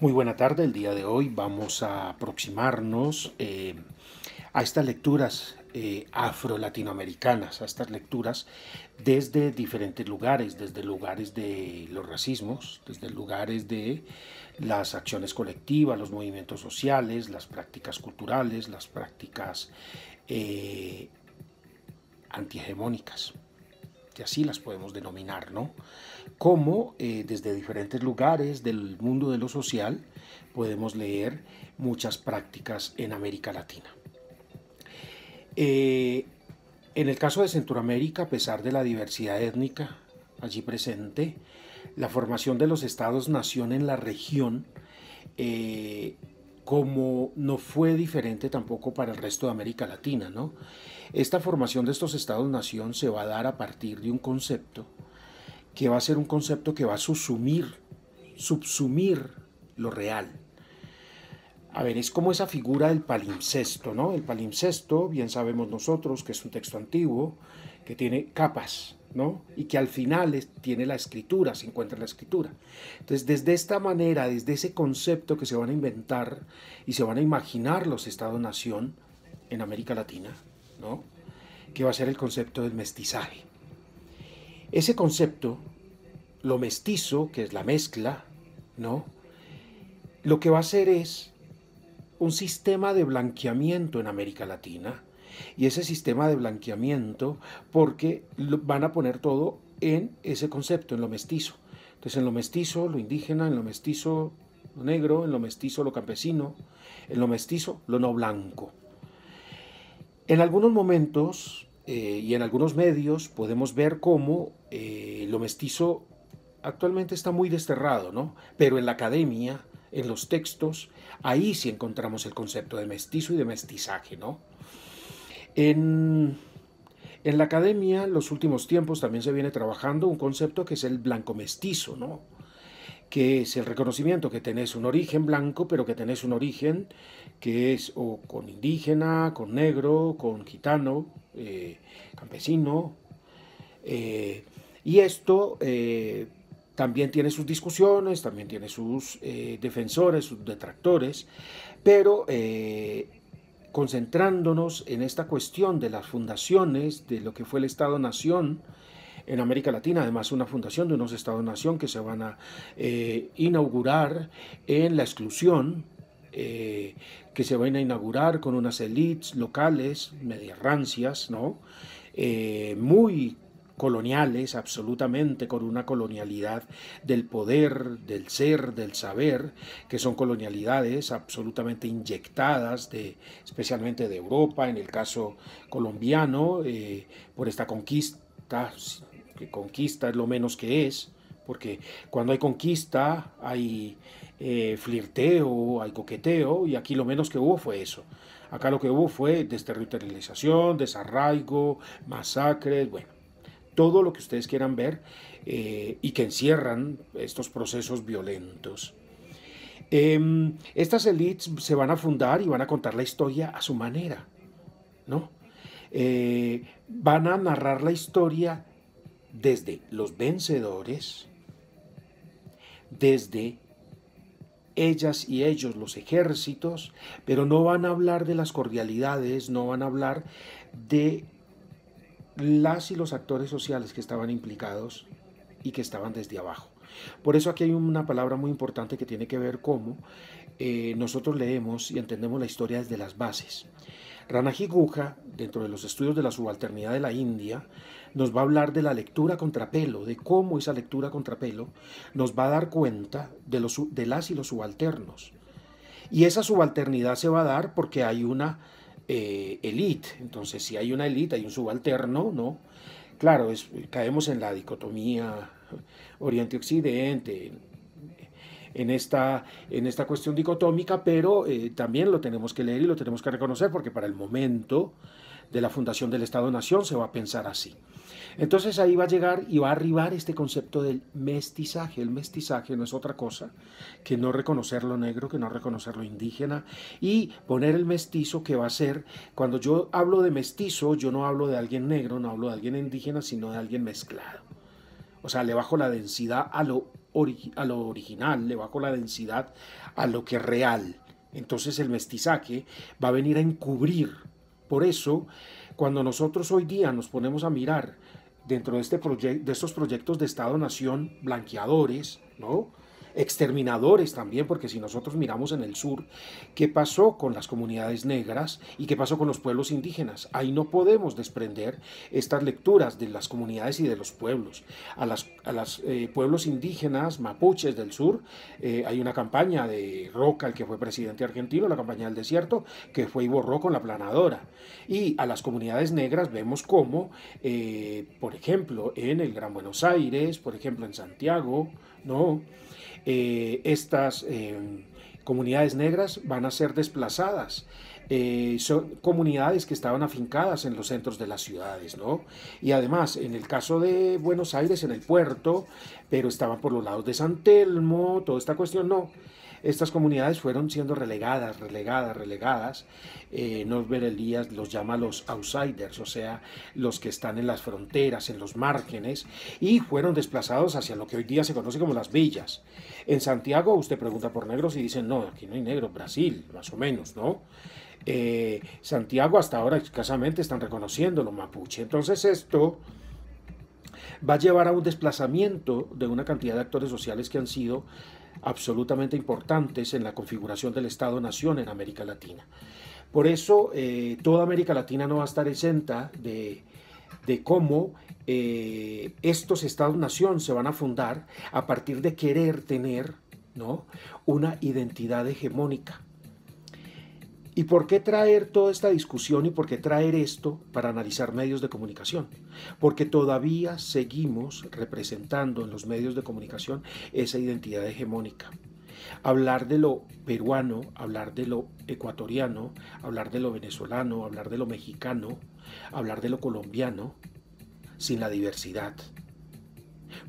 Muy buena tarde, el día de hoy vamos a aproximarnos a estas lecturas afro-latinoamericanas, a estas lecturas desde diferentes lugares, desde lugares de los racismos, desde lugares de las acciones colectivas, los movimientos sociales, las prácticas culturales, las prácticas eh, antihegemónicas, que así las podemos denominar, ¿no? Como desde diferentes lugares del mundo de lo social podemos leer muchas prácticas en América Latina. Eh, en el caso de Centroamérica, a pesar de la diversidad étnica allí presente, la formación de los estados-nación en la región, como no fue diferente tampoco para el resto de América Latina, ¿no? Esta formación de estos estados-nación se va a dar a partir de un concepto que va a ser un concepto que va a subsumir lo real. A ver, es como esa figura del palimpsesto, ¿no? El palimpsesto, bien sabemos nosotros que es un texto antiguo, que tiene capas, ¿no? Y que al final tiene la escritura, se encuentra la escritura. Entonces, desde esta manera, desde ese concepto que se van a inventar y se van a imaginar los estados-nación en América Latina, ¿no? Que va a ser el concepto del mestizaje. Ese concepto, lo mestizo, que es la mezcla, ¿no? Lo que va a hacer es un sistema de blanqueamiento en América Latina. Y ese sistema de blanqueamiento, porque van a poner todo en ese concepto, en lo mestizo. Entonces, en lo mestizo, lo indígena, en lo mestizo, lo negro, en lo mestizo, lo campesino, en lo mestizo, lo no blanco. En algunos momentos y en algunos medios podemos ver cómo lo mestizo actualmente está muy desterrado, ¿no? Pero en la academia, en los textos, ahí sí encontramos el concepto de mestizo y de mestizaje, ¿no? En, en la academia, en los últimos tiempos también se viene trabajando un concepto que es el blanco mestizo, ¿no? Que es el reconocimiento que tenés un origen blanco, pero que tenés un origen que es o con indígena, con negro, con gitano, campesino, y esto también tiene sus discusiones, también tiene sus defensores, sus detractores, pero concentrándonos en esta cuestión de las fundaciones, de lo que fue el Estado-Nación en América Latina, además una fundación de unos Estados-Nación que se van a inaugurar en la exclusión, que se van a inaugurar con unas élites locales, medias rancias, ¿no? Muy coloniales, absolutamente, con una colonialidad del poder, del ser, del saber, que son colonialidades absolutamente inyectadas, especialmente de Europa, en el caso colombiano, por esta conquista, que conquista es lo menos que es, porque cuando hay conquista hay flirteo, hay coqueteo, y aquí lo menos que hubo fue eso. Acá lo que hubo fue desterritorialización, desarraigo, masacres, bueno, todo lo que ustedes quieran ver y que encierran estos procesos violentos. Estas élites se van a fundar y van a contar la historia a su manera, ¿no? Van a narrar la historia desde los vencedores, desde ellas y ellos, los ejércitos, pero no van a hablar de las cordialidades, no van a hablar de las y los actores sociales que estaban implicados y que estaban desde abajo. Por eso aquí hay una palabra muy importante que tiene que ver cómo nosotros leemos y entendemos la historia desde las bases. Ranaji Guha, dentro de los estudios de la subalternidad de la India, nos va a hablar de la lectura contrapelo, de cómo esa lectura contrapelo nos va a dar cuenta de las y los subalternos. Y esa subalternidad se va a dar porque hay una élite. Entonces, si hay una élite, hay un subalterno, ¿no? Claro, caemos en la dicotomía Oriente-Occidente, en esta cuestión dicotómica, pero también lo tenemos que leer y lo tenemos que reconocer porque para el momento de la fundación del Estado-Nación se va a pensar así. Entonces ahí va a llegar y va a arribar este concepto del mestizaje. El mestizaje no es otra cosa que no reconocer lo negro, que no reconocer lo indígena y poner el mestizo que va a ser, cuando yo hablo de mestizo, yo no hablo de alguien negro, no hablo de alguien indígena, sino de alguien mezclado. O sea, le bajo la densidad a lo original, le bajo la densidad a lo que es real. Entonces el mestizaje va a venir a encubrir. Por eso, cuando nosotros hoy día nos ponemos a mirar dentro de, de estos proyectos de Estado-Nación blanqueadores, ¿no? Exterminadores también, porque si nosotros miramos en el sur, ¿qué pasó con las comunidades negras y qué pasó con los pueblos indígenas? Ahí no podemos desprender estas lecturas de las comunidades y de los pueblos. A los pueblos indígenas mapuches del sur, hay una campaña de Roca, el que fue presidente argentino, la campaña del desierto, que fue y borró con la planadora. Y a las comunidades negras vemos cómo, por ejemplo, en el Gran Buenos Aires, por ejemplo, en Santiago, ¿no? Estas comunidades negras van a ser desplazadas. Son comunidades que estaban afincadas en los centros de las ciudades, ¿no? Y además, en el caso de Buenos Aires, en el puerto, pero estaban por los lados de San Telmo, toda esta cuestión, no. Estas comunidades fueron siendo relegadas. Norbert Elias los llama los outsiders, o sea, los que están en las fronteras, en los márgenes, y fueron desplazados hacia lo que hoy día se conoce como las villas. En Santiago usted pregunta por negros y dicen, no, aquí no hay negros, Brasil, más o menos, ¿no? Santiago hasta ahora escasamente están reconociendo los mapuche. Entonces esto va a llevar a un desplazamiento de una cantidad de actores sociales que han sido absolutamente importantes en la configuración del Estado-Nación en América Latina. Por eso toda América Latina no va a estar exenta de cómo estos Estados-Nación se van a fundar a partir de querer tener, ¿no?, una identidad hegemónica. ¿Y por qué traer toda esta discusión y por qué traer esto para analizar medios de comunicación? Porque todavía seguimos representando en los medios de comunicación esa identidad hegemónica. Hablar de lo peruano, hablar de lo ecuatoriano, hablar de lo venezolano, hablar de lo mexicano, hablar de lo colombiano, sin la diversidad.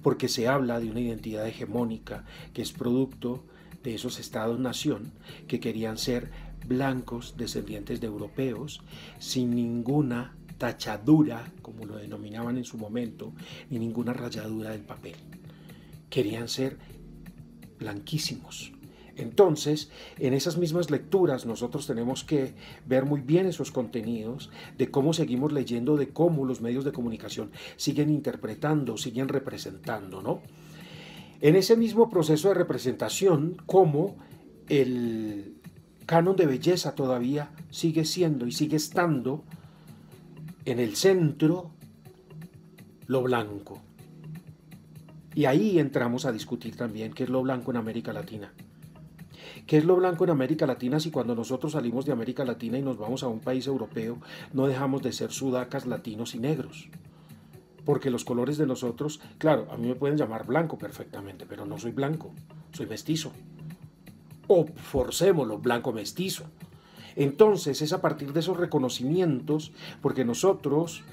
Porque se habla de una identidad hegemónica que es producto de esos estados-nación que querían ser blancos, descendientes de europeos, sin ninguna tachadura, como lo denominaban en su momento, ni ninguna rayadura del papel. Querían ser blanquísimos. Entonces, en esas mismas lecturas nosotros tenemos que ver muy bien esos contenidos, de cómo seguimos leyendo, de cómo los medios de comunicación siguen interpretando, siguen representando, ¿no? En ese mismo proceso de representación, cómo el canon de belleza todavía sigue siendo y sigue estando en el centro lo blanco. Y ahí entramos a discutir también qué es lo blanco en América Latina. ¿Qué es lo blanco en América Latina si cuando nosotros salimos de América Latina y nos vamos a un país europeo no dejamos de ser sudacas, latinos y negros? Porque los colores de nosotros, claro, a mí me pueden llamar blanco perfectamente, pero no soy blanco, soy mestizo. O forcémoslo, blanco mestizo. Entonces es a partir de esos reconocimientos, porque nosotros,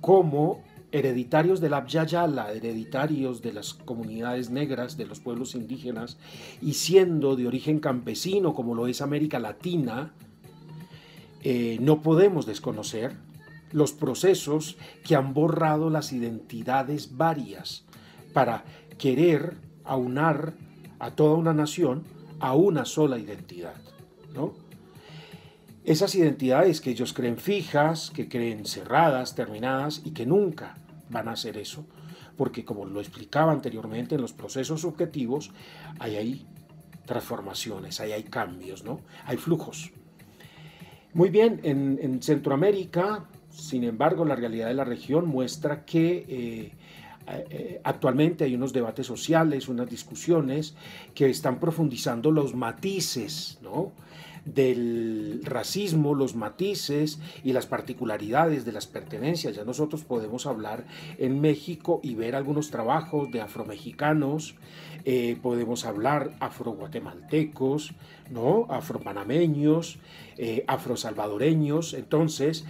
como hereditarios del Abya Yala, hereditarios de las comunidades negras, de los pueblos indígenas, y siendo de origen campesino, como lo es América Latina, no podemos desconocer los procesos que han borrado las identidades varias para querer aunar a toda una nación a una sola identidad, ¿no? Esas identidades que ellos creen fijas, que creen cerradas, terminadas y que nunca van a hacer eso, porque como lo explicaba anteriormente, en los procesos subjetivos hay transformaciones, hay cambios, ¿no? Hay flujos. Muy bien, en Centroamérica, sin embargo, la realidad de la región muestra que actualmente hay unos debates sociales, unas discusiones que están profundizando los matices, ¿no?, del racismo, los matices y las particularidades de las pertenencias. Ya nosotros podemos hablar en México y ver algunos trabajos de afromexicanos, podemos hablar afroguatemaltecos, ¿no?, afropanameños, afrosalvadoreños, entonces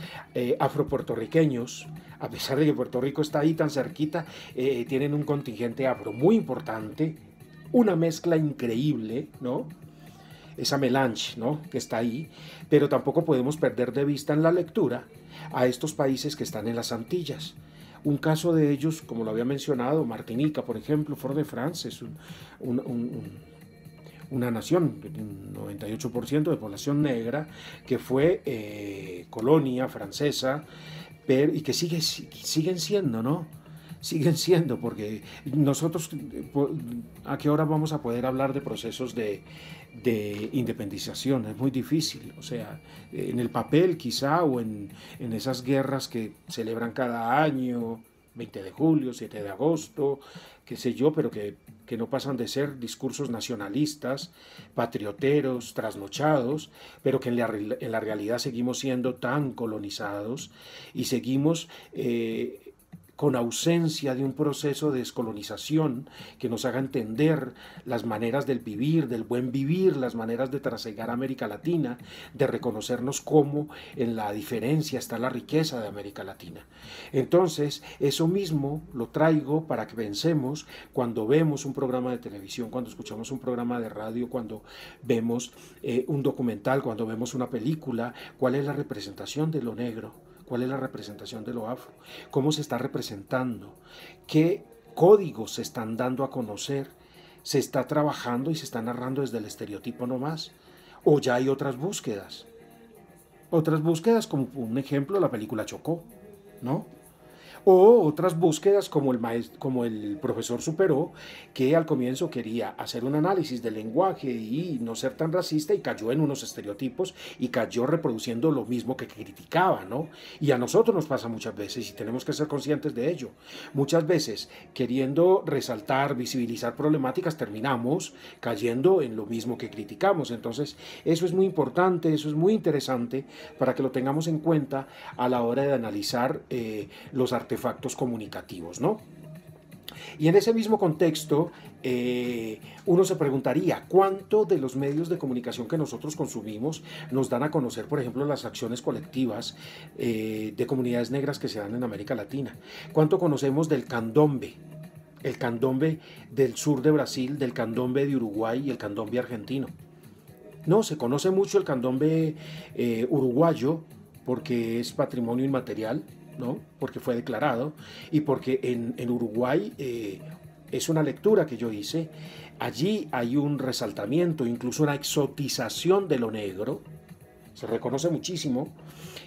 afropuertorriqueños. A pesar de que Puerto Rico está ahí tan cerquita, tienen un contingente afro muy importante, una mezcla increíble, ¿no?, esa melange, ¿no?, que está ahí, pero tampoco podemos perder de vista en la lectura a estos países que están en las Antillas. Un caso de ellos, como lo había mencionado, Martinica, por ejemplo, Fort-de-France es una nación, un 98% de población negra, que fue colonia francesa, pero, y que siguen siendo, ¿no? Siguen siendo, porque nosotros, ¿a qué hora vamos a poder hablar de procesos de independización? Es muy difícil, o sea, en el papel quizá, o en esas guerras que celebran cada año, 20 de julio, 7 de agosto, qué sé yo, pero que no pasan de ser discursos nacionalistas, patrioteros, trasnochados, pero que en la realidad seguimos siendo tan colonizados y seguimos con ausencia de un proceso de descolonización que nos haga entender las maneras del vivir, del buen vivir, las maneras de trasegar a América Latina, de reconocernos cómo en la diferencia está la riqueza de América Latina. Entonces, eso mismo lo traigo para que pensemos cuando vemos un programa de televisión, cuando escuchamos un programa de radio, cuando vemos un documental, cuando vemos una película, cuál es la representación de lo negro. ¿Cuál es la representación de lo afro? ¿Cómo se está representando? ¿Qué códigos se están dando a conocer? ¿Se está trabajando y se está narrando desde el estereotipo nomás? ¿O ya hay otras búsquedas? Otras búsquedas, como un ejemplo, la película Chocó, ¿no? O otras búsquedas como el profesor Superó, que al comienzo quería hacer un análisis del lenguaje y no ser tan racista y cayó en unos estereotipos y cayó reproduciendo lo mismo que criticaba, ¿no? Y a nosotros nos pasa muchas veces y tenemos que ser conscientes de ello. Muchas veces queriendo resaltar, visibilizar problemáticas, terminamos cayendo en lo mismo que criticamos. Entonces, eso es muy importante, eso es muy interesante para que lo tengamos en cuenta a la hora de analizar los artefactos comunicativos, ¿no? Y en ese mismo contexto, uno se preguntaría, ¿cuánto de los medios de comunicación que nosotros consumimos nos dan a conocer, por ejemplo, las acciones colectivas de comunidades negras que se dan en América Latina? ¿Cuánto conocemos del candombe? El candombe del sur de Brasil, del candombe de Uruguay y el candombe argentino. No, se conoce mucho el candombe uruguayo porque es patrimonio inmaterial, ¿no? Porque fue declarado y porque en Uruguay es una lectura que yo hice. Allí hay un resaltamiento, incluso una exotización de lo negro. Se reconoce muchísimo,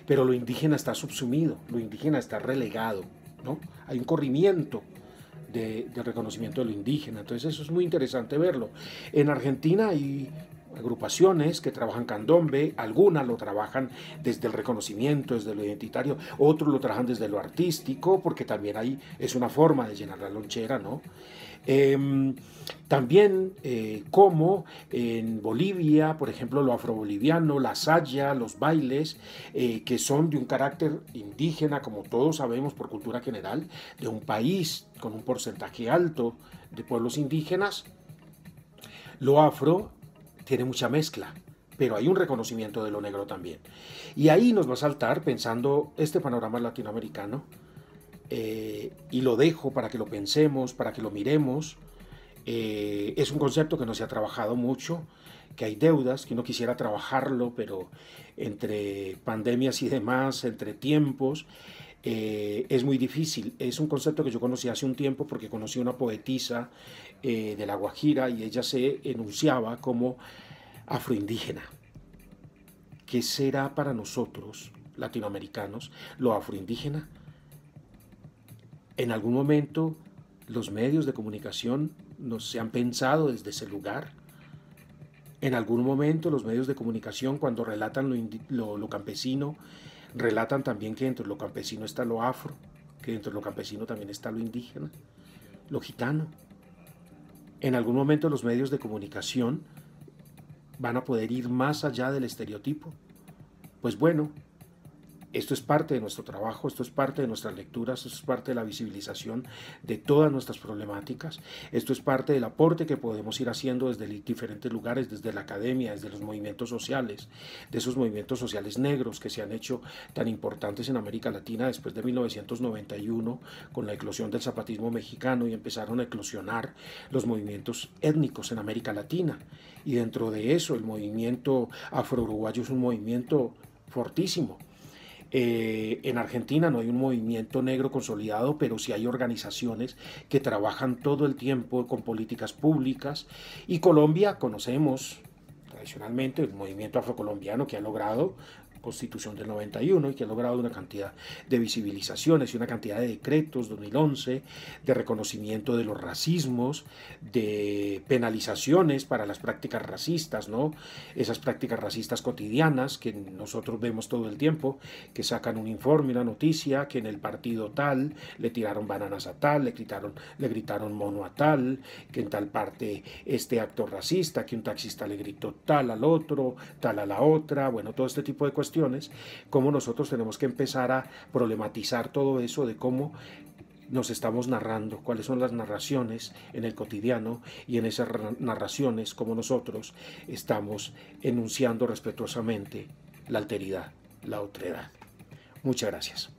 pero lo indígena está subsumido, lo indígena está relegado, ¿no? Hay un corrimiento de reconocimiento de lo indígena. Entonces eso es muy interesante verlo. En Argentina hay agrupaciones que trabajan candombe, algunas lo trabajan desde el reconocimiento, desde lo identitario, otros lo trabajan desde lo artístico, porque también ahí es una forma de llenar la lonchera, ¿no? También como en Bolivia, por ejemplo, lo afroboliviano, la saya, los bailes, que son de un carácter indígena, como todos sabemos por cultura general, de un país con un porcentaje alto de pueblos indígenas. Lo afro tiene mucha mezcla, pero hay un reconocimiento de lo negro también. Y ahí nos va a saltar, pensando este panorama latinoamericano, y lo dejo para que lo pensemos, para que lo miremos. Es un concepto que no se ha trabajado mucho, que hay deudas, que uno quisiera trabajarlo, pero entre pandemias y demás, entre tiempos, es muy difícil. Es un concepto que yo conocí hace un tiempo porque conocí una poetisa de La Guajira y ella se enunciaba como afroindígena. ¿Qué será para nosotros, latinoamericanos, lo afroindígena? En algún momento los medios de comunicación se han pensado desde ese lugar. En algún momento los medios de comunicación, cuando relatan lo campesino, relatan también que dentro de lo campesino está lo afro, que dentro de lo campesino también está lo indígena, lo gitano. En algún momento los medios de comunicación van a poder ir más allá del estereotipo. Pues bueno, esto es parte de nuestro trabajo, esto es parte de nuestras lecturas, esto es parte de la visibilización de todas nuestras problemáticas, esto es parte del aporte que podemos ir haciendo desde diferentes lugares, desde la academia, desde los movimientos sociales, de esos movimientos sociales negros que se han hecho tan importantes en América Latina después de 1991 con la eclosión del zapatismo mexicano y empezaron a eclosionar los movimientos étnicos en América Latina. Y dentro de eso el movimiento afro-uruguayo es un movimiento fortísimo. En Argentina no hay un movimiento negro consolidado, pero sí hay organizaciones que trabajan todo el tiempo con políticas públicas. Y Colombia, conocemos tradicionalmente el movimiento afrocolombiano que ha logrado Constitución del 91 y que ha logrado una cantidad de visibilizaciones y una cantidad de decretos 2011, de reconocimiento de los racismos, de penalizaciones para las prácticas racistas, ¿no? Esas prácticas racistas cotidianas que nosotros vemos todo el tiempo, que sacan un informe, una noticia, que en el partido tal le tiraron bananas a tal, le gritaron mono a tal, que en tal parte este acto racista, que un taxista le gritó tal al otro, tal a la otra, bueno, todo este tipo de cuestiones, cómo nosotros tenemos que empezar a problematizar todo eso de cómo nos estamos narrando, cuáles son las narraciones en el cotidiano y en esas narraciones cómo nosotros estamos enunciando respetuosamente la alteridad, la otredad. Muchas gracias.